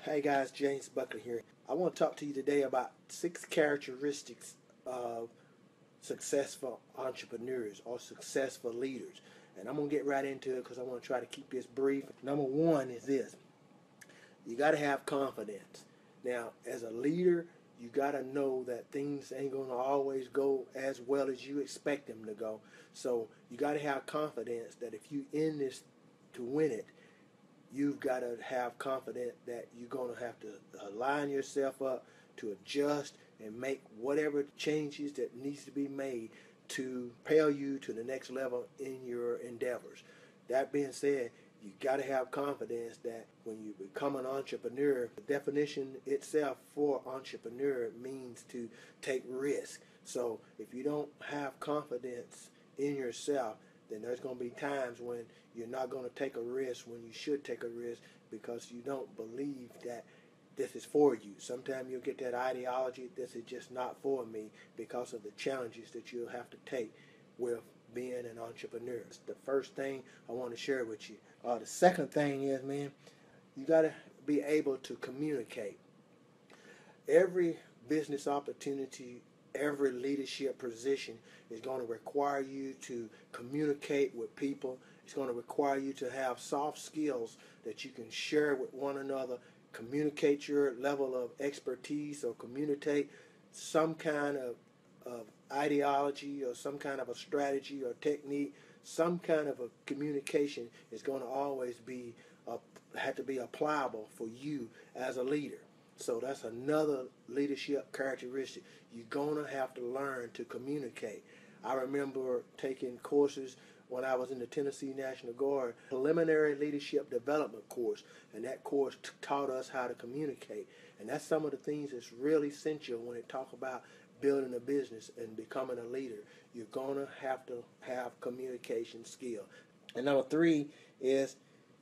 Hey guys, James Buckley here. I want to talk to you today about 6 characteristics of successful entrepreneurs or successful leaders. And I'm going to get right into it because I want to try to keep this brief. Number one is this: you got to have confidence. Now, as a leader, you got to know that things ain't going to always go as well as you expect them to go. So you got to have confidence that if you in this to win it, you've got to have confidence that you're going to have to align yourself up to adjust and make whatever changes that needs to be made to propel you to the next level in your endeavors. That being said, you got to have confidence that when you become an entrepreneur, the definition itself for entrepreneur means to take risk. So if you don't have confidence in yourself, then there's going to be times when you're not going to take a risk when you should take a risk because you don't believe that this is for you. Sometimes you'll get that ideology, this is just not for me, because of the challenges that you'll have to take with being an entrepreneur. It's the first thing I want to share with you. The second thing is, man, you got to be able to communicate. Every business opportunity, every leadership position is going to require you to communicate with people. It's going to require you to have soft skills that you can share with one another, communicate your level of expertise or communicate some kind of ideology or some kind of a strategy or technique. Some kind of a communication is going to always be have to be applicable for you as a leader. So that's another leadership characteristic. You're going to have to learn to communicate. I remember taking courses when I was in the Tennessee National Guard, preliminary leadership development course, and that course taught us how to communicate. And that's some of the things that's really essential when it talk about building a business and becoming a leader. You're going to have communication skill. And number three is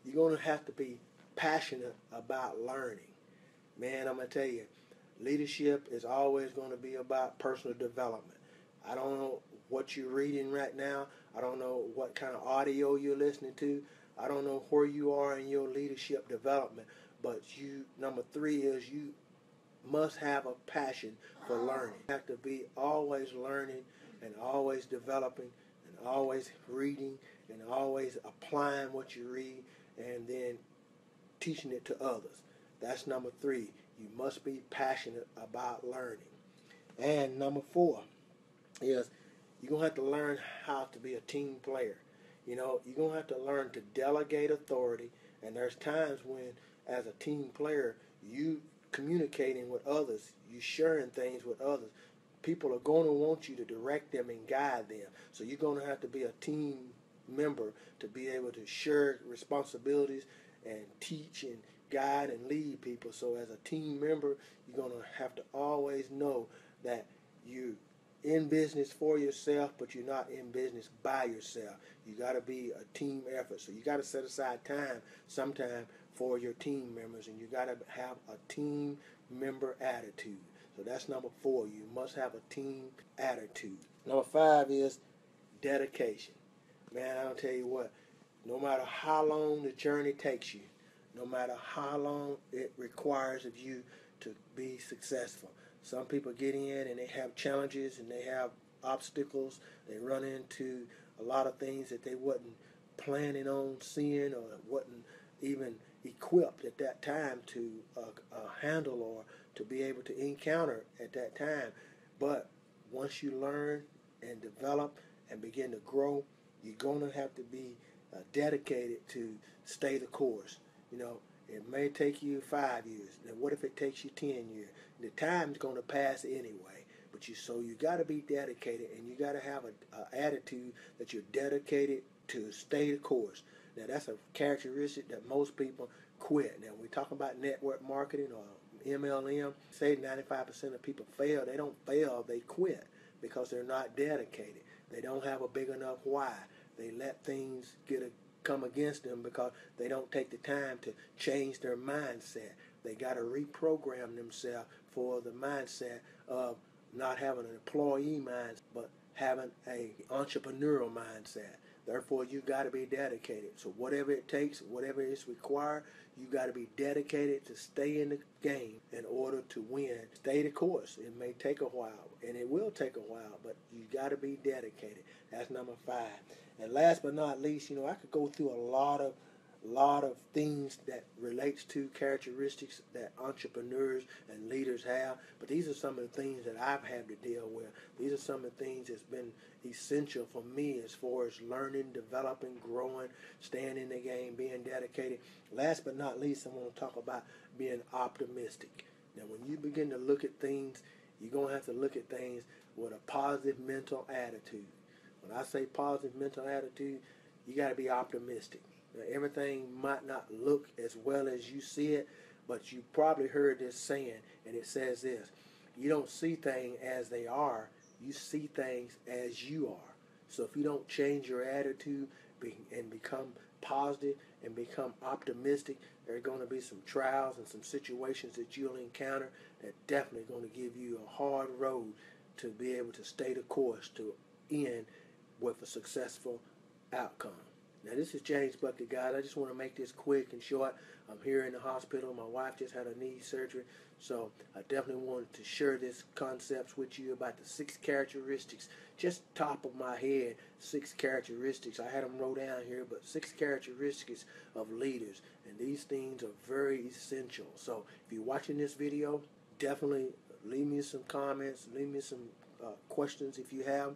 you're going to have to be passionate about learning. Man, I'm going to tell you, leadership is always going to be about personal development. I don't know what you're reading right now. I don't know what kind of audio you're listening to. I don't know where you are in your leadership development. But number three is you must have a passion for learning. You have to be always learning and always developing and always reading and always applying what you read and then teaching it to others. That's number three. You must be passionate about learning. And number four is you're going to have to learn how to be a team player. You know, you're going to have to learn to delegate authority. And there's times when, as a team player, you communicating with others, you sharing things with others. People are going to want you to direct them and guide them. So you're going to have to be a team member to be able to share responsibilities and teach and guide and lead people. So as a team member, you're going to have to always know that you're in business for yourself, but you're not in business by yourself. You got to be a team effort. So you got to set aside time sometime for your team members, and you got to have a team member attitude. So that's number four. You must have a team attitude. Number five is dedication. Man, I'll tell you what, no matter how long the journey takes you, no matter how long it requires of you to be successful. Some people get in and they have challenges and they have obstacles. They run into a lot of things that they wasn't planning on seeing or wasn't even equipped at that time to handle or to be able to encounter at that time. But once you learn and develop and begin to grow, you're going to have to be dedicated to stay the course. You know, it may take you 5 years. Now, what if it takes you 10 years? The time's going to pass anyway. But you got to be dedicated, and you got to have an attitude that you're dedicated to stay the course. Now, that's a characteristic that most people quit. Now, we talk about network marketing or MLM. Say 95% of people fail. They don't fail. They quit because they're not dedicated. They don't have a big enough why. They let things come against them because they don't take the time to change their mindset. They got to reprogram themselves for the mindset of not having an employee mindset, but having an entrepreneurial mindset. Therefore, you got to be dedicated. So whatever it takes, whatever is required, you got to be dedicated to stay in the game in order to win. Stay the course. It may take a while, and it will take a while, but you got to be dedicated. That's number 5. And last but not least, I could go through a lot of things that relates to characteristics that entrepreneurs and leaders have, but these are some of the things that I've had to deal with. These are some of the things that's been essential for me as far as learning, developing, growing, staying in the game, being dedicated. Last but not least, I want to talk about being optimistic. Now, when you begin to look at things, you're going to have to look at things with a positive mental attitude. When I say positive mental attitude, you got to be optimistic. Now, everything might not look as well as you see it, but you probably heard this saying, and it says this: you don't see things as they are, you see things as you are. So if you don't change your attitude and become positive and become optimistic, there are going to be some trials and some situations that you'll encounter that definitely going to give you a hard road to be able to stay the course to end with a successful outcome. Now, this is James Bucket, guys. I just want to make this quick and short. I'm here in the hospital. My wife just had a knee surgery, so I definitely wanted to share this concepts with you about the 6 characteristics, just top of my head, 6 characteristics. I had them wrote down here, but 6 characteristics of leaders, and these things are very essential. So if you're watching this video, definitely leave me some comments, leave me some questions if you have.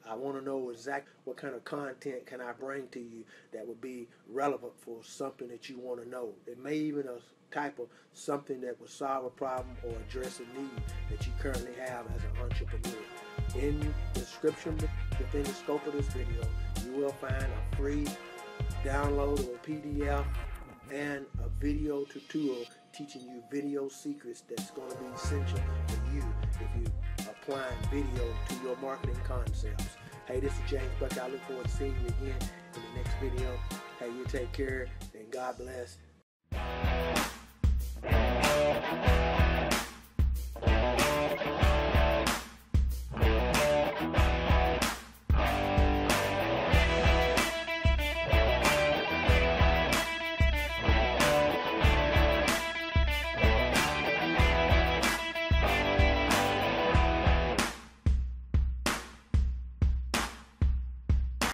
I want to know exactly what kind of content can I bring to you that would be relevant for something that you want to know. It may even a type of something that will solve a problem or address a need that you currently have as an entrepreneur. In the description within the scope of this video, you will find a free download or a PDF and a video tutorial teaching you video secrets that's going to be essential for you if you applying video to your marketing concepts. Hey, this is James Buck. I look forward to seeing you again in the next video. Hey, you take care and God bless.